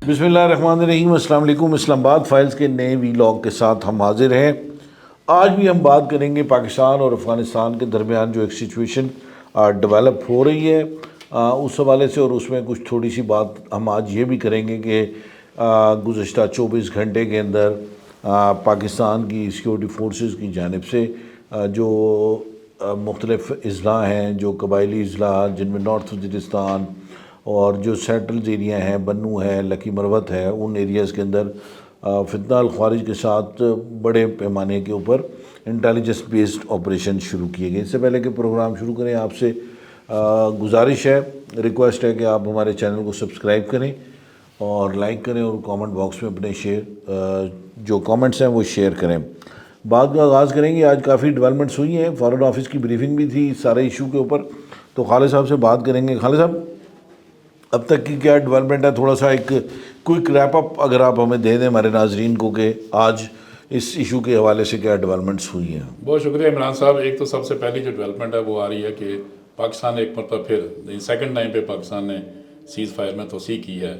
بسم اللہ الرحمن الرحیم۔ السلام علیکم۔ اسلام آباد فائلز کے نئے ویلاگ کے ساتھ ہم حاضر ہیں۔ آج بھی ہم بات کریں گے پاکستان اور افغانستان کے درمیان جو ایک سچویشن ڈیولپ ہو رہی ہے اس حوالے سے، اور اس میں کچھ تھوڑی سی بات ہم آج یہ بھی کریں گے کہ گزشتہ 24 گھنٹے کے اندر پاکستان کی سیکورٹی فورسز کی جانب سے جو مختلف اضلاع ہیں، جو قبائلی اضلاع جن میں نارتھ وزیرستان اور جو سینٹرلز ایریا ہیں، بنو ہے، لکی مروت ہے، ان ایریاز کے اندر فتنہ الخوارج کے ساتھ بڑے پیمانے کے اوپر انٹیلیجنس بیسڈ آپریشن شروع کیے گئے۔ اس سے پہلے کہ پروگرام شروع کریں، آپ سے گزارش ہے، ریکویسٹ ہے کہ آپ ہمارے چینل کو سبسکرائب کریں اور لائک کریں اور کامنٹ باکس میں اپنے جو کامنٹس ہیں وہ شیئر کریں۔ بات کا آغاز کریں گے۔ آج کافی ڈیولپمنٹس ہوئی ہیں، فارن آفس کی بریفنگ بھی تھی اس سارے ایشو کے اوپر، تو خالد صاحب سے بات کریں گے۔ خالد صاحب، اب تک کی کیا ڈیولپمنٹ ہے؟ تھوڑا سا ایک کوئک ریپ اپ اگر آپ ہمیں دے دیں ہمارے ناظرین کو کہ آج اس ایشو کے حوالے سے کیا ڈیولپمنٹس ہوئی ہیں۔ بہت شکریہ عمران صاحب۔ ایک تو سب سے پہلی جو ڈیولپمنٹ ہے وہ آ رہی ہے کہ پاکستان نے ایک مرتبہ پھر سیکنڈ ٹائم پہ پاکستان نے سیز فائر میں توسیع کی ہے۔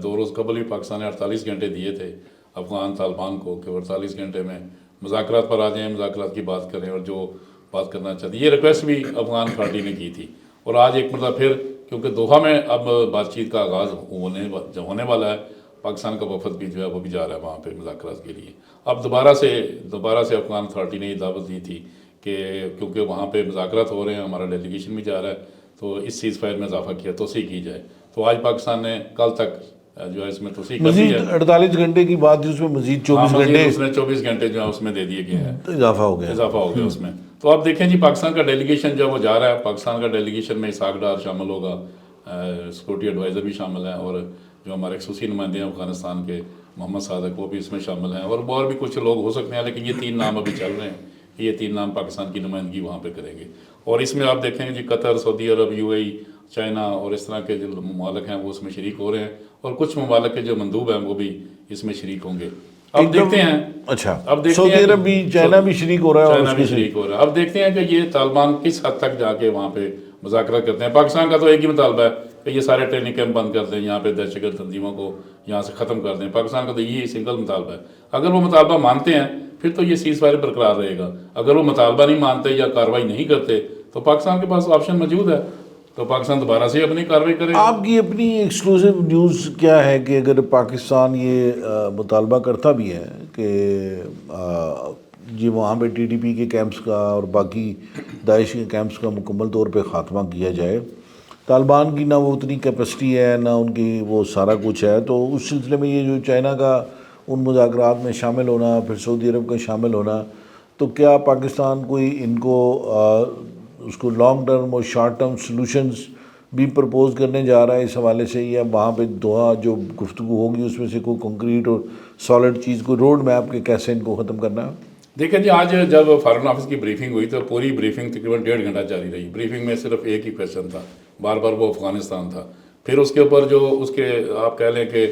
2 روز قبل بھی پاکستان نے 48 گھنٹے دیے تھے افغان طالبان کو کہ 48 گھنٹے میں مذاکرات پر آ جائیں، مذاکرات کی بات کریں اور جو بات کرنا چاہتے ہیں۔ یہ ریکویسٹ بھی افغان اتھارٹی نے کی تھی، اور آج ایک مرتبہ پھر کیونکہ دوحہ میں اب بات چیت کا آغاز ہونے والا ہے، پاکستان کا وفد بھی جو ہے وہ بھی جا رہا ہے وہاں پہ مذاکرات کے لیے۔ اب دوبارہ سے افغان اتھارٹی نے یہ دعوت دی تھی کہ کیونکہ وہاں پہ مذاکرات ہو رہے ہیں، ہمارا ڈیلیگیشن بھی جا رہا ہے، تو اس سیز فائر میں اضافہ کیا، توسیع کی جائے۔ تو آج پاکستان نے کل تک جو ہے اس میں توسیع کر دی مزید ہے۔ 48 گھنٹے کی بات تھی، اس میں مزید 24 گھنٹے اس نے 24 گھنٹے جو ہے اس میں دے دیے گئے ہیں، اضافہ ہو گیا اس میں۔ تو اب دیکھیں جی، پاکستان کا ڈیلیگیشن جو ہے وہ جا رہا ہے۔ پاکستان کا ڈیلیگیشن میں اسحاق ڈار شامل ہوگا، سیکورٹی ایڈوائزر بھی شامل ہیں، اور جو ہمارے خصوصی نمائندے ہیں افغانستان کے محمد صادق وہ بھی اس میں شامل ہیں، اور بھی کچھ لوگ ہو سکتے ہیں، لیکن یہ 3 نام ابھی چل رہے ہیں کہ یہ 3 نام پاکستان کی نمائندگی وہاں پہ کریں گے۔ اور اس میں آپ دیکھیں گے جی، قطر، سعودی عرب، UAE، چائنا اور اس طرح کے جو ممالک ہیں وہ اس میں شریک ہو رہے ہیں، اور کچھ ممالک کے جو مندوب ہیں وہ بھی اس میں شریک ہوں گے۔ اب دیکھتے ہیں، اچھا، سعودی عرب بھی، چائنا بھی شریک ہو رہا ہے، چائنا بھی شریک ہو رہا ہے۔ اب دیکھتے ہیں کہ یہ طالبان کس حد تک جا کے وہاں پہ مذاکرات کرتے ہیں۔ پاکستان کا تو ایک ہی مطالبہ ہے کہ یہ سارے ٹریننگ کیمپ بند کر دیں، یہاں پہ دہشت گرد تنظیموں کو یہاں سے ختم کر دیں۔ پاکستان کا تو یہی سنگل مطالبہ ہے۔ اگر وہ مطالبہ مانتے ہیں پھر تو یہ سیز فائر برقرار رہے گا، اگر وہ مطالبہ نہیں مانتے یا کارروائی نہیں کرتے تو پاکستان کے پاس آپشن موجود ہے، تو پاکستان دوبارہ سے اپنی کارروائی کرے گا۔ آپ کی اپنی ایکسکلوسیو نیوز کیا ہے کہ اگر پاکستان یہ مطالبہ کرتا بھی ہے کہ جی وہاں پہ TTP کے کیمپس کا اور باقی داعش کے کیمپس کا مکمل طور پہ خاتمہ کیا جائے، طالبان کی نہ وہ اتنی کیپیسٹی ہے نہ ان کی وہ سارا کچھ ہے، تو اس سلسلے میں یہ جو چائنا کا ان مذاکرات میں شامل ہونا، پھر سعودی عرب کا شامل ہونا، تو کیا پاکستان کوئی ان کو اس کو لانگ ٹرم اور شارٹ ٹرم سلوشنز بھی پرپوز کرنے جا رہا ہے اس حوالے سے، یا وہاں پہ دوحہ جو گفتگو ہوگی اس میں سے کوئی کنکریٹ اور سالڈ چیز، کوئی روڈ میپ کے کیسے ان کو ختم کرنا ہے؟ دیکھیں جی، آج جب فارن آفس کی بریفنگ ہوئی تو پوری بریفنگ تقریباً 1.5 گھنٹہ جاری رہی۔ بریفنگ میں صرف ایک ہی کویشچن تھا، بار بار وہ افغانستان تھا۔ پھر اس کے اوپر جو اس کے آپ کہہ لیں کہ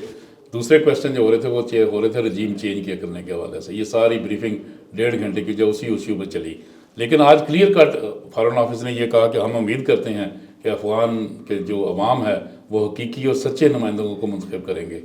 دوسرے کویشچن جو ہو رہے تھے وہ ہو رہے تھے رجیم چینج کے کرنے کے حوالے سے۔ یہ ساری بریفنگ 1.5 گھنٹے کی جو اسی ایشو پہ چلی، لیکن آج کلیئر کٹ فارن آفس نے یہ کہا کہ ہم امید کرتے ہیں کہ افغان کے جو عوام ہے وہ حقیقی اور سچے نمائندوں کو منتخب کریں گے۔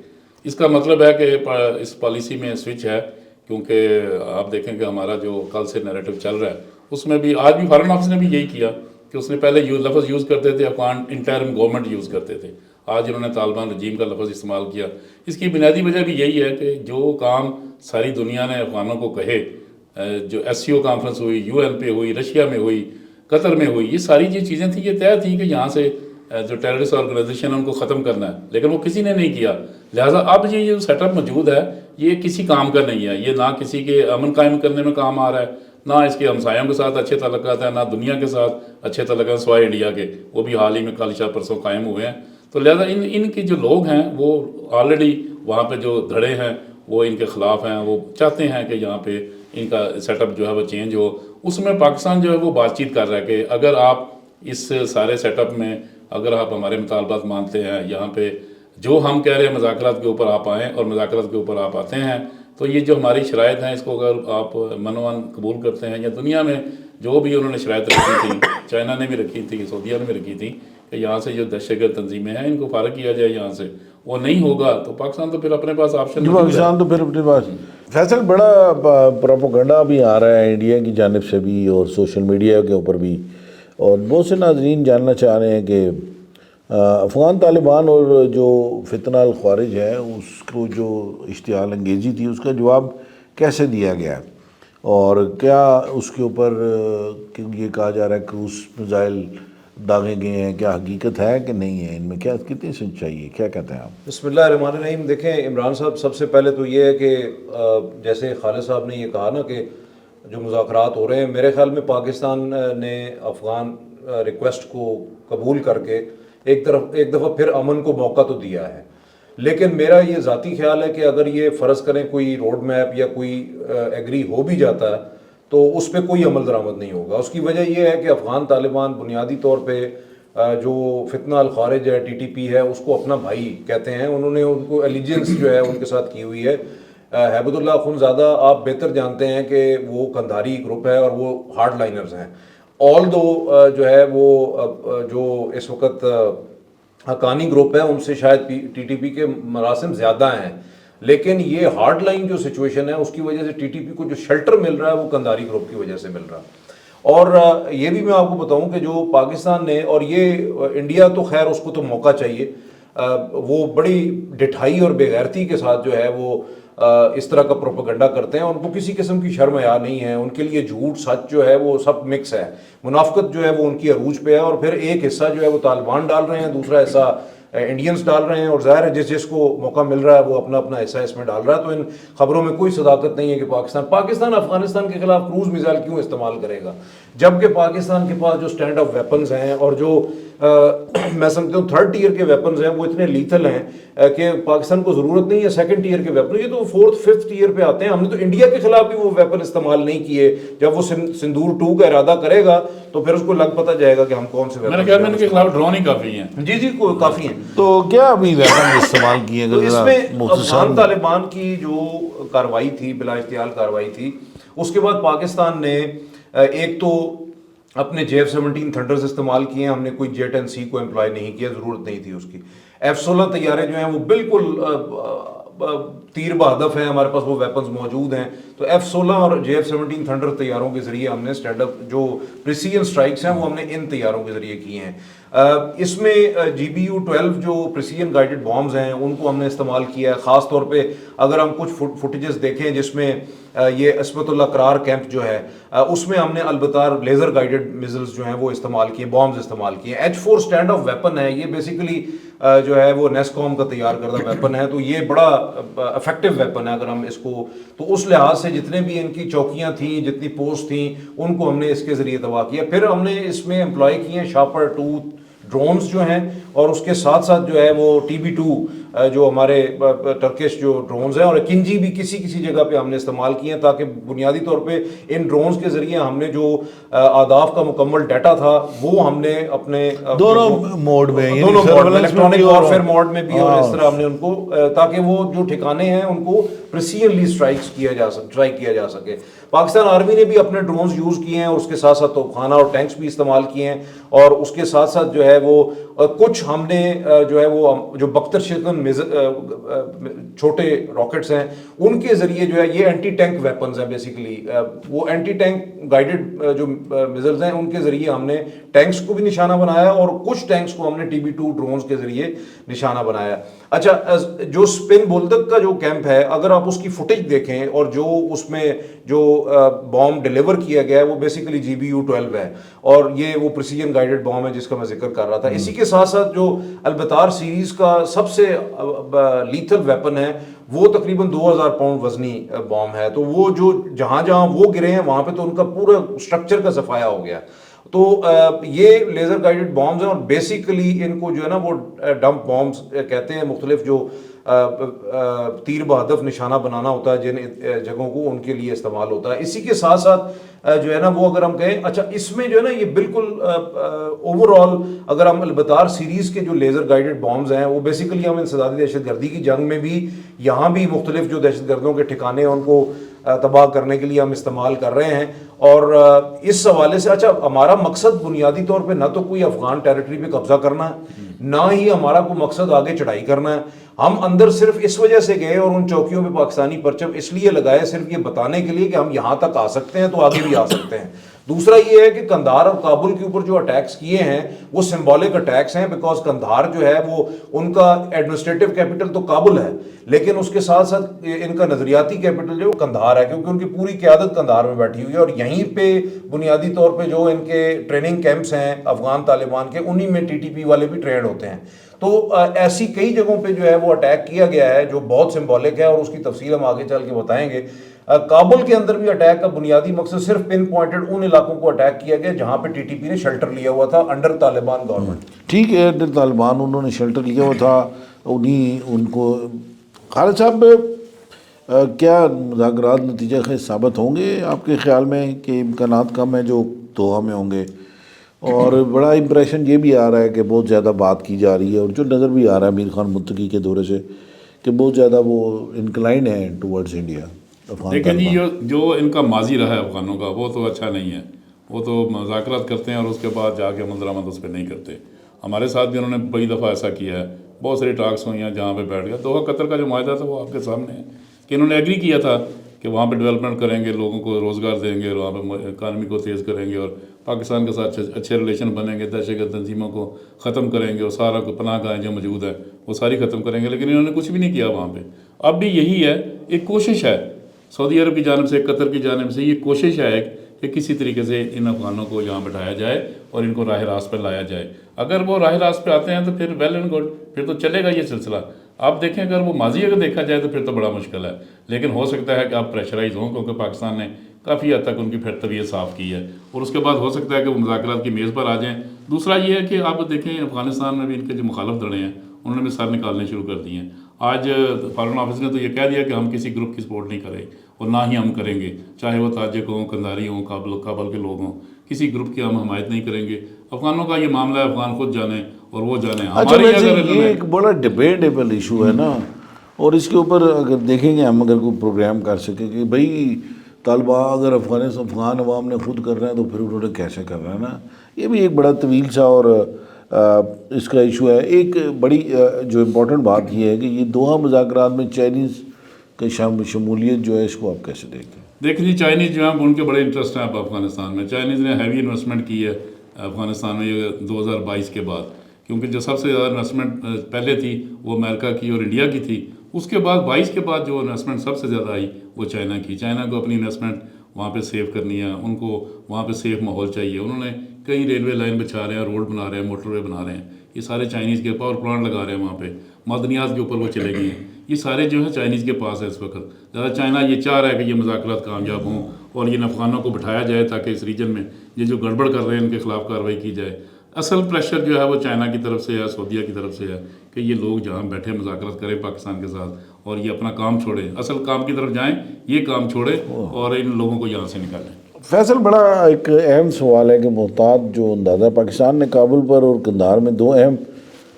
اس کا مطلب ہے کہ اس پالیسی میں سوئچ ہے، کیونکہ آپ دیکھیں کہ ہمارا جو کل سے نیریٹو چل رہا ہے اس میں بھی آج بھی فارن آفس نے بھی یہی کیا کہ اس نے پہلے لفظ یوز کرتے تھے افغان انٹرم گورنمنٹ یوز کرتے تھے، آج انہوں نے طالبان رجیم کا لفظ استعمال کیا۔ اس کی بنیادی وجہ بھی یہی ہے کہ جو کام ساری دنیا نے افغانوں کو کہے، جو SCO کانفرنس ہوئی، UN پہ ہوئی، رشیا میں ہوئی، قطر میں ہوئی، یہ ساری جو چیزیں تھیں یہ طے تھیں کہ یہاں سے جو ٹیررسٹ آرگنائزیشن ہے ان کو ختم کرنا ہے، لیکن وہ کسی نے نہیں کیا۔ لہٰذا اب یہ جو سیٹ اپ موجود ہے یہ کسی کام کا نہیں ہے، یہ نہ کسی کے امن قائم کرنے میں کام آ رہا ہے، نہ اس کے ہمسایوں کے ساتھ اچھے تعلقات ہیں، نہ دنیا کے ساتھ اچھے تعلقات سوائے انڈیا کے، وہ بھی حال ہی میں کل شاہ پرسوں قائم ہوئے ہیں۔ تو لہٰذا ان کے جو لوگ ہیں وہ آلریڈی وہاں پہ جو دھڑے ہیں وہ ان کے خلاف ہیں، وہ چاہتے ہیں کہ یہاں پہ ان کا سیٹ اپ جو ہے وہ چینج ہو۔ اس میں پاکستان جو ہے وہ بات چیت کر رہا ہے کہ اگر آپ اس سارے سیٹ اپ میں اگر آپ ہمارے مطالبات مانتے ہیں، یہاں پہ جو ہم کہہ رہے ہیں مذاکرات کے اوپر آپ آئیں اور مذاکرات کے اوپر آپ آتے ہیں، تو یہ جو ہماری شرائط ہیں اس کو اگر آپ منوان قبول کرتے ہیں، یا دنیا میں جو بھی انہوں نے شرائط رکھی تھی، چائنا نے بھی رکھی تھی، سعودیہ نے بھی رکھی تھی کہ یہاں سے جو دہشت گرد تنظیمیں ہیں ان کو فارغ کیا جائے یہاں سے، وہ نہیں ہوگا تو پاکستان تو پھر اپنے پاس آپشن پاکستان تو پھر اپنے پاس فیصل بڑا پروپیگنڈا بھی آ رہا ہے انڈیا کی جانب سے بھی اور سوشل میڈیا کے اوپر بھی، اور بہت سے ناظرین جاننا چاہ رہے ہیں کہ افغان طالبان اور جو فتنہ الخوارج ہے اس کو جو اشتعال انگیزی تھی اس کا جواب کیسے دیا گیا، اور کیا اس کے اوپر یہ کہا جا رہا ہے کروز میزائل داغے گئے ہیں، کیا حقیقت ہے کہ نہیں ہے، ان میں کیا کتنی سچائی ہے، کیا کہتے ہیں آپ؟ بسم اللہ الرحمن الرحیم۔ دیکھیں عمران صاحب، سب سے پہلے تو یہ ہے کہ جیسے خالد صاحب نے یہ کہا نا کہ جو مذاکرات ہو رہے ہیں، میرے خیال میں پاکستان نے افغان ریکویسٹ کو قبول کر کے ایک دفعہ پھر امن کو موقع تو دیا ہے، لیکن میرا یہ ذاتی خیال ہے کہ اگر یہ فرض کریں کوئی روڈ میپ یا کوئی ایگری ہو بھی جاتا ہے تو اس پہ کوئی عمل درآمد نہیں ہوگا۔ اس کی وجہ یہ ہے کہ افغان طالبان بنیادی طور پہ جو فتنہ الخوارج ہے، ٹی ٹی پی ہے، اس کو اپنا بھائی کہتے ہیں، انہوں نے ان کو ایلیجنس جو ہے ان کے ساتھ کی ہوئی ہے۔ ہیبت اللہ اخونزادہ آپ بہتر جانتے ہیں کہ وہ قندھاری گروپ ہے اور وہ ہارڈ لائنرز ہیں، آل دو جو ہے وہ جو اس وقت حقانی گروپ ہے ان سے شاید ٹی ٹی پی کے مراسم زیادہ ہیں، لیکن یہ ہارڈ لائن جو سچویشن ہے اس کی وجہ سے ٹی ٹی پی کو جو شیلٹر مل رہا ہے وہ قندھاری گروپ کی وجہ سے مل رہا ہے۔ اور یہ بھی میں آپ کو بتاؤں کہ جو پاکستان نے، اور یہ انڈیا تو خیر اس کو تو موقع چاہیے، وہ بڑی ڈٹھائی اور بے غیرتی کے ساتھ جو ہے وہ اس طرح کا پروپیگنڈا کرتے ہیں، ان کو کسی قسم کی شرم حیا نہیں ہے، ان کے لیے جھوٹ سچ جو ہے وہ سب مکس ہے، منافقت جو ہے وہ ان کی عروج پہ ہے، اور پھر ایک حصہ جو ہے وہ طالبان ڈال رہے ہیں، دوسرا حصہ انڈینز ڈال رہے ہیں، اور ظاہر ہے جس کو موقع مل رہا ہے وہ اپنا اپنا حصہ اس میں ڈال رہا ہے۔ تو ان خبروں میں کوئی صداقت نہیں ہے کہ پاکستان افغانستان کے خلاف کروز میزائل کیوں استعمال کرے گا، جبکہ پاکستان کے پاس جو سٹینڈ آف ویپنز ہیں اور جو میں سمجھتا ہوں تھرڈ ٹیئر کے ویپنز ہیں وہ اتنے لیتھل ہیں کہ پاکستان کو ضرورت نہیں ہے سیکنڈ ٹیئر کے ویپن، یہ تو فورتھ ففتھ ٹیئر پہ آتے ہیں۔ ہم نے تو انڈیا کے خلاف بھی وہ ویپن استعمال نہیں کیے، جب وہ سندور 2 کا ارادہ کرے گا تو پھر اس کو لگ پتہ جائے گا کہ ہم کون سے ویپن، میرے خیال میں ان کے خلاف ڈرون ہی کافی ہیں۔ جی کافی ہیں۔ تو کیا ابھی ویپن استعمال کیے تو گئے؟ اس میں افغان طالبان کی جو کارروائی تھی، بلا اختیار کارروائی تھی، اس کے بعد پاکستان نے ایک تو اپنے JF-17 تھنڈرز استعمال کیے ہیں، ہم نے کوئی J-10C کو امپلائی نہیں کیا، ضرورت نہیں تھی اس کی۔ F-16 طیارے جو ہیں وہ بالکل تیر بہدف ہیں، ہمارے پاس وہ ویپنز موجود ہیں، تو F-16 اور JF-17 تھنڈر طیاروں کے ذریعے ہم نے اسٹینڈ اپ جو پریسیجن سٹرائکس ہیں وہ ہم نے ان طیاروں کے ذریعے کیے ہیں۔ اس میں GBU-12 جو پریسیجن گائیڈڈ بامز ہیں ان کو ہم نے استعمال کیا ہے، خاص طور پہ اگر ہم کچھ فوٹیجز دیکھیں جس میں یہ عصمت اللہ قرار کیمپ جو ہے اس میں ہم نے البتہ لیزر گائیڈڈ میزلز جو ہیں وہ استعمال کیے، بامز استعمال کیے۔ H-4 اسٹینڈ آف ویپن ہے، یہ بیسیکلی جو ہے وہ نیسکوم کا تیار کردہ ویپن ہے، تو یہ بڑا افیکٹو ویپن ہے اگر ہم اس کو، تو اس لحاظ سے جتنے بھی ان کی چوکیاں تھیں، جتنی پوسٹ تھیں، ان کو ہم نے اس کے ذریعے تباہ کیا۔ پھر ہم نے اس میں امپلائی کیے ہیں شارپر 2 ڈرونز جو ہیں، اور اس کے ساتھ ساتھ جو ہے وہ TB2 جو ہمارے ٹرکش جو ڈرونز ہیں، اور کنجی بھی کسی جگہ پہ ہم نے استعمال کیے ہیں، تاکہ بنیادی طور پہ ان ڈرونز کے ذریعے ہم نے جو اہداف کا مکمل ڈیٹا تھا وہ ہم نے اپنے دونوں موڈ میں، دونوں موڈ میں، الیکٹرانک وارفیئر موڈ میں بھی، اور اس طرح ہم نے ان کو تاکہ وہ جو ٹھکانے ہیں ان کو پریسیجنلی اسٹرائک کیا جا سکے۔ پاکستان آرمی نے بھی اپنے ڈرونز یوز کیے ہیں، اور اس کے ساتھ ساتھ توپخانہ اور ٹینکس بھی استعمال کیے ہیں، اور اس کے ساتھ ساتھ جو ہے وہ کچھ ہم نے جو ہے وہ جو بختر شکن چھوٹے راکٹس ہیں ان کے ذریعے جو ہے یہ اینٹی ٹینک ویپنز ہیں، بیسیکلی وہ اینٹی ٹینک گائیڈڈ جو میزلز ہیں ان کے ذریعے ہم نے ٹینکس کو بھی نشانہ بنایا، اور کچھ ٹینکس کو ہم نے TB2 ڈرونز کے ذریعے نشانہ بنایا۔ اچھا، جو سپن بولدک کا جو کیمپ ہے، اگر آپ اس کی فوٹیج دیکھیں اور جو اس میں جو بام ڈیلیور کیا گیا ہے وہ بیسیکلی GBU-12 ہے، اور یہ وہ پریسیجن گائیڈڈ بام ہے جس کا میں ذکر کر رہا تھا۔ اسی کے ساتھ ساتھ جو البتار سیریز کا سب سے لیتھل ویپن ہے وہ تقریباً 2000 پاؤنڈ وزنی بام ہے، تو وہ جو جہاں وہ گرے ہیں وہاں پہ تو ان کا پورا اسٹرکچر کا صفایا ہو گیا۔ تو یہ لیزر گائیڈڈ بامز ہیں، اور بیسیکلی ان کو جو ہے نا وہ ڈمپ بامز کہتے ہیں، مختلف جو تیر بہدف نشانہ بنانا ہوتا ہے جن جگہوں کو، ان کے لیے استعمال ہوتا ہے۔ اسی کے ساتھ ساتھ جو ہے نا وہ اگر ہم کہیں، اچھا اس میں جو ہے نا یہ بالکل اوور آل اگر ہم البتار سیریز کے جو لیزر گائیڈڈ بامز ہیں وہ بیسیکلی ہم انسدادی دہشت گردی کی جنگ میں بھی، یہاں بھی مختلف جو دہشت گردوں کے ٹھکانے ہیں ان کو تباہ کرنے کے لیے ہم استعمال کر رہے ہیں. اور اس حوالے سے اچھا ہمارا مقصد بنیادی طور پہ نہ تو کوئی افغان ٹیریٹری پہ قبضہ کرنا ہے, نہ ہی ہمارا کوئی مقصد آگے چڑھائی کرنا ہے. ہم اندر صرف اس وجہ سے گئے اور ان چوکیوں پہ پاکستانی پرچم اس لیے لگائے صرف یہ بتانے کے لیے کہ ہم یہاں تک آ سکتے ہیں تو آگے بھی آ سکتے ہیں. دوسرا یہ ہے کہ قندھار اور کابل کے اوپر جو اٹیکس کیے ہیں وہ سمبولک اٹیکس ہیں, بیکاز قندھار جو ہے وہ ان کا ایڈمنسٹریٹو کیپٹل تو کابل ہے, لیکن اس کے ساتھ ساتھ ان کا نظریاتی کیپٹل جو قندھار ہے, کیونکہ ان کی پوری قیادت قندھار میں بیٹھی ہوئی ہے. اور یہیں پہ بنیادی طور پہ جو ان کے ٹریننگ کیمپس ہیں افغان طالبان کے, انہی میں ٹی ٹی پی والے بھی ٹرینڈ ہوتے ہیں. تو ایسی کئی جگہوں پہ جو ہے وہ اٹیک کیا گیا ہے جو بہت سمبولک ہے, اور اس کی تفصیل ہم آگے چل کے بتائیں گے. کابل کے اندر بھی اٹیک کا بنیادی مقصد صرف پن پوائنٹڈ ان علاقوں کو اٹیک کیا گیا جہاں پہ ٹی ٹی پی نے شیلٹر لیا ہوا تھا انڈر طالبان گورنمنٹ. ٹھیک ہے, انڈر طالبان انہوں نے شیلٹر لیا ہوا تھا, انہیں ان کو. خالد صاحب, کیا مذاکرات نتیجہ خیز ثابت ہوں گے آپ کے خیال میں, کہ امکانات کم ہیں جو دوحہ میں ہوں گے؟ اور بڑا امپریشن یہ بھی آ رہا ہے کہ بہت زیادہ بات کی جا رہی ہے, اور جو نظر بھی آ رہا ہے امیر خان متقی کے دورے سے, کہ بہت زیادہ وہ انکلائنڈ ہیں ٹورڈز انڈیا. لیکن جی جو ان کا ماضی رہا ہے افغانوں کا وہ تو اچھا نہیں ہے. وہ تو مذاکرات کرتے ہیں اور اس کے بعد جا کے عمل درآمد اس پہ نہیں کرتے. ہمارے ساتھ بھی انہوں نے کئی دفعہ ایسا کیا ہے, بہت ساری ٹاکس ہوئی ہیں جہاں پہ بیٹھ گیا. دوحہ قطر کا جو معاہدہ تھا وہ آپ کے سامنے ہے کہ انہوں نے ایگری کیا تھا کہ وہاں پہ ڈیولپمنٹ کریں گے, لوگوں کو روزگار دیں گے, اور وہاں پہ اکانومی کو تیز کریں گے, اور پاکستان کے ساتھ اچھے ریلیشن بنیں گے, دہشت گرد تنظیموں کو ختم کریں گے, اور سارا پناہ گاہیں جو موجود ہے وہ ساری ختم کریں گے. لیکن انہوں نے کچھ بھی نہیں کیا وہاں پہ. اب بھی یہی ہے, ایک کوشش ہے سعودی عرب کی جانب سے, قطر کی جانب سے, یہ کوشش ہے کہ کسی طریقے سے ان افغانوں کو یہاں بٹھایا جائے اور ان کو راہ راست پہ لایا جائے. اگر وہ راہ راست پہ آتے ہیں تو پھر ویل اینڈ گڈ, پھر تو چلے گا یہ سلسلہ. آپ دیکھیں اگر وہ ماضی اگر دیکھا جائے تو پھر تو بڑا مشکل ہے, لیکن ہو سکتا ہے کہ آپ پریشرائز ہوں, کیونکہ پاکستان نے کافی حد تک ان کی پھر طبیعت صاف کی ہے, اور اس کے بعد ہو سکتا ہے کہ وہ مذاکرات کی میز پر آ جائیں. دوسرا یہ ہے کہ آپ دیکھیں افغانستان میں بھی ان کے جو مخالف دھڑے ہیں انہوں نے بھی سر نکالنے شروع کر دیے ہیں. آج فارن آفس نے تو یہ کہہ دیا کہ ہم کسی گروپ کی سپورٹ نہیں کریں, اور نہ ہی ہم کریں گے, چاہے وہ تاجک ہوں, قندھاری ہوں, کابل کے لوگ ہوں, کسی گروپ کی ہم حمایت نہیں کریں گے. افغانوں کا یہ معاملہ ہے, افغان خود جانیں اور وہ جانیں. اچھا, ویسے یہ ایک بڑا ڈبیٹیبل ایشو ہے نا, اور اس کے اوپر اگر دیکھیں گے ہم, اگر کوئی پروگرام کر سکیں کہ بھائی طالبان اگر افغان عوام نے خود کر رہے ہیں تو پھر انہوں نے کیسے کر رہا ہے نا, یہ بھی ایک بڑا طویل سا اور اس کا ایشو ہے. ایک بڑی جو امپورٹنٹ بات یہ ہے کہ یہ دوحہ مذاکرات میں چائنیز کی شمولیت جو ہے, اس کو آپ کیسے دیکھیں؟ دیکھیں جی, چائنیز جو ہیں ان کے بڑے انٹرسٹ ہیں اب افغانستان میں. چائنیز نے ہیوی انویسٹمنٹ کی ہے افغانستان میں یہ 2022 کے بعد, کیونکہ جو سب سے زیادہ انویسٹمنٹ پہلے تھی وہ امریکہ کی اور انڈیا کی تھی. اس کے بعد 22 کے بعد جو انویسٹمنٹ سب سے زیادہ آئی وہ چائنا کی. چائنا کو اپنی انویسٹمنٹ وہاں پہ سیو کرنی ہے, ان کو وہاں پہ سیف ماحول چاہیے. انہوں نے کئی ریلوے لائن بچھا رہے ہیں, روڈ بنا رہے ہیں, موٹر وے بنا رہے ہیں, یہ سارے چائنیز کے. پاور پلانٹ لگا رہے ہیں وہاں پہ, معدنیات کے اوپر وہ چلے گئے ہیں, یہ سارے جو ہے چائنیز کے پاس ہے اس وقت. زیادہ چائنا یہ چاہ رہا ہے کہ یہ مذاکرات کامیاب ہوں اور ان افغانوں کو بٹھایا جائے تاکہ اس ریجن میں یہ جو گڑبڑ کر رہے ہیں ان کے خلاف کارروائی کی جائے. اصل پریشر جو ہے وہ چائنا کی طرف سے ہے, سعودیہ کی طرف سے ہے کہ یہ لوگ جہاں بیٹھے مذاکرات کریں پاکستان کے ساتھ اور یہ اپنا کام چھوڑیں, اصل کام کی طرف جائیں, یہ کام چھوڑیں اور ان لوگوں کو یہاں سے نکالیں. فیصل, بڑا ایک اہم سوال ہے کہ محتاط جو اندازہ پاکستان نے کابل پر اور قندھار میں 2 اہم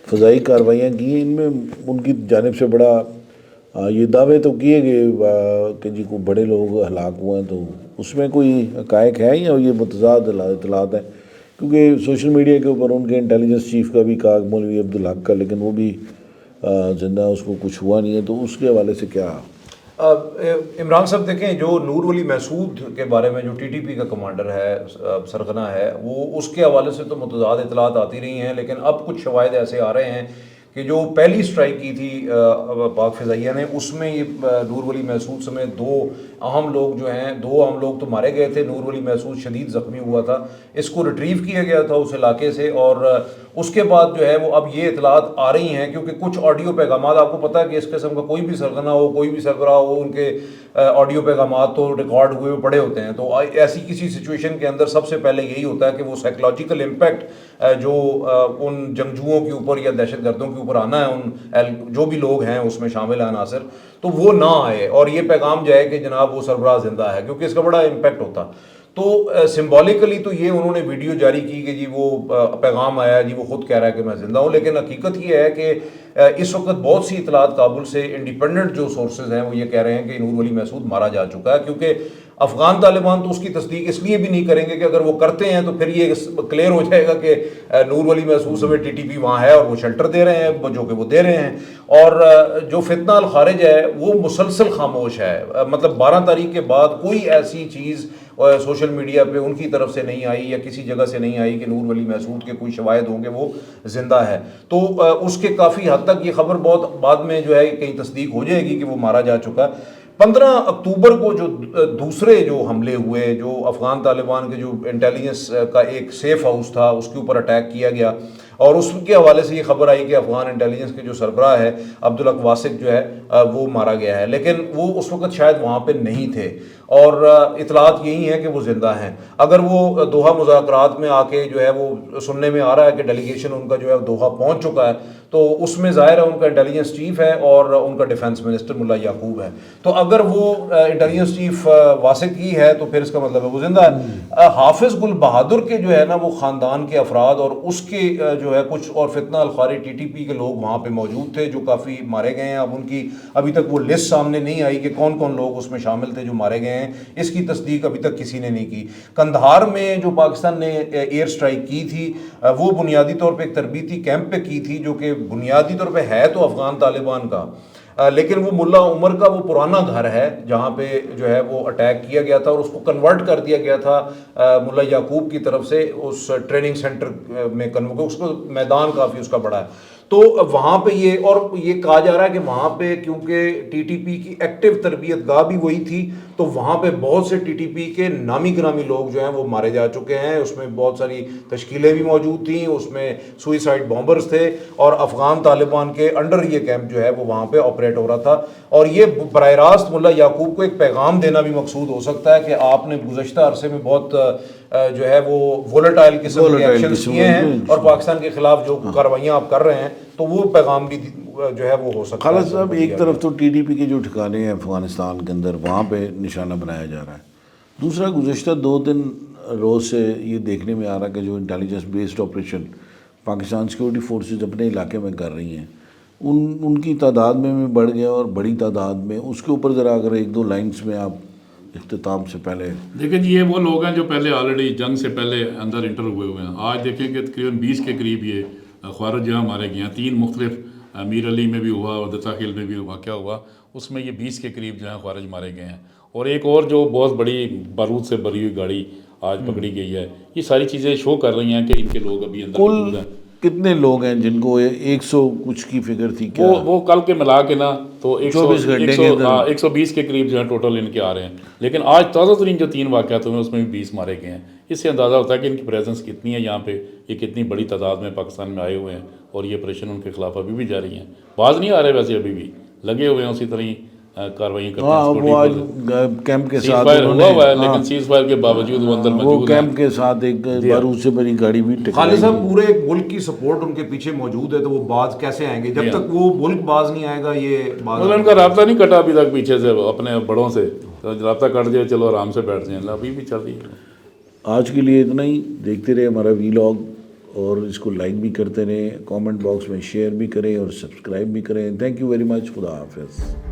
فضائی کارروائیاں کی ہیں, ان میں ان کی جانب سے بڑا یہ دعوے تو کیے گئے کہ جی کو بڑے لوگ ہلاک ہوئے ہیں, تو اس میں کوئی حقائق ہے یا یہ متضاد اطلاعات ہیں؟ کیونکہ سوشل میڈیا کے اوپر ان کے انٹیلیجنس چیف کا بھی کہا, مولوی عبدالحق کا, لیکن وہ بھی زندہ, اس کو کچھ ہوا نہیں ہے. تو اس کے حوالے سے کیا؟ عمران صاحب دیکھیں, جو نور ولی محسود کے بارے میں جو ٹی ٹی پی کا کمانڈر ہے, سرغنہ ہے, وہ اس کے حوالے سے تو متضاد اطلاعات آتی رہی ہیں, لیکن اب کچھ شواہد ایسے آ رہے ہیں کہ جو پہلی اسٹرائک کی تھی پاک فضائیہ نے, اس میں یہ نور ولی محسود سمیت 2 اہم لوگ جو ہیں, 2 اہم لوگ تو مارے گئے تھے. نور ولی محسود شدید زخمی ہوا تھا, اس کو ریٹریو کیا گیا تھا اس علاقے سے, اور اس کے بعد جو ہے وہ اب یہ اطلاعات آ رہی ہیں, کیونکہ کچھ آڈیو پیغامات, آپ کو پتہ ہے کہ اس قسم کا کوئی بھی سرغنہ ہو, کوئی بھی سربراہ ہو, ان کے آڈیو پیغامات تو ریکارڈ ہوئے پڑے ہوتے ہیں. تو ایسی کسی سچویشن کے اندر سب سے پہلے یہی ہوتا ہے کہ وہ سائیکولوجیکل امپیکٹ جو ان جنگجوؤں کے اوپر یا دہشت گردوں کے اوپر آنا ہے, ان جو بھی لوگ ہیں اس میں شامل ہیں عناصر, تو وہ نہ آئے اور یہ پیغام جائے کہ جناب وہ سربراہ زندہ ہے, کیونکہ اس کا بڑا امپیکٹ ہوتا. تو سمبولیکلی تو یہ انہوں نے ویڈیو جاری کی کہ جی وہ پیغام آیا جی وہ خود کہہ رہا ہے کہ میں زندہ ہوں، لیکن حقیقت یہ ہے کہ اس وقت بہت سی اطلاعات کابل سے انڈیپینڈنٹ جو سورسز ہیں وہ یہ کہہ رہے ہیں کہ نور ولی مسعود مارا جا چکا ہے، کیونکہ افغان طالبان تو اس کی تصدیق اس لیے بھی نہیں کریں گے کہ اگر وہ کرتے ہیں تو پھر یہ کلیئر ہو جائے گا کہ نور ولی مسعود سمیت ٹی ٹی پی وہاں ہے اور وہ شیلٹر دے رہے ہیں جو کہ وہ دے رہے ہیں، اور جو فتنہ الخارج ہے وہ مسلسل خاموش ہے، مطلب 12 تاریخ کے بعد کوئی ایسی چیز سوشل میڈیا پہ ان کی طرف سے نہیں آئی یا کسی جگہ سے نہیں آئی کہ نور ولی مسعود کے کوئی شواہد ہوں گے وہ زندہ ہے، تو اس کے کافی حد تک یہ خبر بہت بعد میں جو ہے کہیں تصدیق ہو جائے گی کہ وہ مارا جا چکا ہے۔ 15 اکتوبر کو جو دوسرے جو حملے ہوئے، جو افغان طالبان کے جو انٹیلیجنس کا ایک سیف ہاؤس تھا اس کے اوپر اٹیک کیا گیا، اور اس کے حوالے سے یہ خبر آئی کہ افغان انٹیلیجنس کے جو سربراہ ہے عبدالحق واسق جو ہے وہ مارا گیا ہے، لیکن وہ اس وقت شاید وہاں پہ نہیں تھے، اور اطلاعات یہی ہیں کہ وہ زندہ ہیں۔ اگر وہ دوحہ مذاکرات میں آ کے جو ہے وہ سننے میں آ رہا ہے کہ ڈیلیگیشن ان کا جو ہے دوحہ پہنچ چکا ہے، تو اس میں ظاہر ہے ان کا انٹیلیجنس چیف ہے اور ان کا ڈیفنس منسٹر ملا یعقوب ہے، تو اگر وہ انٹیلیجنس چیف واسق ہی ہے تو پھر اس کا مطلب ہے وہ زندہ ہے۔ حافظ گل بہادر کے جو ہے نا وہ خاندان کے افراد اور اس کے جو ہے کچھ اور فتنہ الخاری ٹی ٹی پی کے لوگ وہاں پہ موجود تھے جو کافی مارے گئے ہیں۔ اب ان کی ابھی تک وہ لسٹ سامنے نہیں آئی کہ کون کون لوگ اس میں شامل تھے جو مارے گئے ہیں، اس کی تصدیق ابھی تک کسی نے نہیں کی۔ قندھار میں جو پاکستان نے ایئر سٹرائک کی تھی وہ بنیادی طور پہ ایک تربیتی کیمپ پہ کی تھی جو کہ بنیادی طور پہ ہے تو افغان طالبان کا، لیکن وہ ملا عمر کا وہ پرانا گھر ہے جہاں پہ جو ہے وہ اٹیک کیا گیا تھا اور اس کو کنورٹ کر دیا گیا تھا ملا یعقوب کی طرف سے اس ٹریننگ سینٹر میں، اس کو میدان کافی اس کا بڑا ہے، تو وہاں پہ یہ کہا جا رہا ہے کہ وہاں پہ کیونکہ ٹی ٹی پی کی ایکٹیو تربیت گاہ بھی وہی تھی، تو وہاں پہ بہت سے ٹی ٹی پی کے نامی گرامی لوگ جو ہیں وہ مارے جا چکے ہیں، اس میں بہت ساری تشکیلیں بھی موجود تھیں، اس میں سوئسائڈ بامبرز تھے، اور افغان طالبان کے انڈر یہ کیمپ جو ہے وہ وہاں پہ آپریٹ ہو رہا تھا، اور یہ براہ راست ملا یعقوب کو ایک پیغام دینا بھی مقصود ہو سکتا ہے کہ آپ نے گزشتہ عرصے میں بہت جو ہے وہ وولٹائل قسم کے ایکشنز کیے ہیں اور پاکستان کے خلاف جو کارروائیاں آپ کر رہے ہیں، تو وہ پیغام بھی جو ہے وہ ہو سکتا ہے۔ خالد صاحب، ایک طرف تو ٹی ڈی پی کے جو ٹھکانے ہیں افغانستان کے اندر وہاں پہ نشانہ بنایا جا رہا ہے، دوسرا گزشتہ 2-3 روز سے یہ دیکھنے میں آ رہا ہے کہ جو intelligence based operation Pakistan security forces اپنے علاقے میں کر رہی ہیں ان کی تعداد میں بڑھ گیا، اور بڑی تعداد میں اس کے اوپر ذرا اگر 1-2 لائنز میں آپ اختتام سے پہلے دیکھیں جی، یہ وہ لوگ ہیں جو پہلے آلریڈی جنگ سے پہلے اندر انٹر ہوئے ہیں۔ آج دیکھیں کہ تقریباً 20 کے قریب یہ خوارج جہاں مارے گئے ہیں، 3 مختلف امیر علی میں بھی ہوا اور دتا خیل میں بھی واقعہ ہوا، اس میں یہ 20 کے قریب جو ہیں خوارج مارے گئے ہیں، اور ایک اور جو بہت بڑی بارود سے بھری ہوئی گاڑی آج پکڑی گئی ہے۔ یہ ساری چیزیں شو کر رہی ہیں کہ ان کے لوگ ابھی اندر موجود ہیں۔ کتنے لوگ ہیں جن کو 100 کچھ کی فگر تھی کیا؟ وہ کل کے ملا کے نا تو 120 120 کے قریب جو ہے ٹوٹل ان کے آ رہے ہیں، لیکن آج تازہ ترین جو 3 واقعات ہوئے ہیں اس میں بھی 20 مارے گئے ہیں۔ اس سے اندازہ ہوتا ہے کہ ان کی پریزنس کتنی ہے یہاں پہ، یہ کتنی بڑی تعداد میں پاکستان میں آئے ہوئے ہیں، اور یہ آپریشن ان کے خلاف ابھی بھی جاری ہیں۔ باز نہیں آ رہے، ویسے ابھی بھی لگے ہوئے ہیں اسی طرح کارروائیاں کرتے ہیں۔ وہ آج کیمپ کے ساتھ ہوا ہوا ہے، لیکن سیز فائر کے باوجود وہ اندر وہ موجود ہیں۔ کیمپ کے ساتھ ایک بارود سے بھری گاڑی بھی خالد صاحب، پورے ملک کی سپورٹ ان کے پیچھے موجود ہے، تو وہ باز کیسے آئیں گے جب تک وہ ملک باز نہیں آئے گا؟ یہ باز ان کا رابطہ نہیں کٹا ابھی تک پیچھے سے اپنے بڑوں سے، رابطہ کٹ جائے چلو آرام سے بیٹھ جائیں، ابھی بھی چل رہی ہے۔ آج کے لیے اتنا ہی، دیکھتے رہے ہمارا ویلاگ، اور اس کو لائک بھی کرتے رہیں، کامنٹ باکس میں شیئر بھی کریں اور سبسکرائب بھی کریں۔ تھینک یو ویری مچ، خدا حافظ۔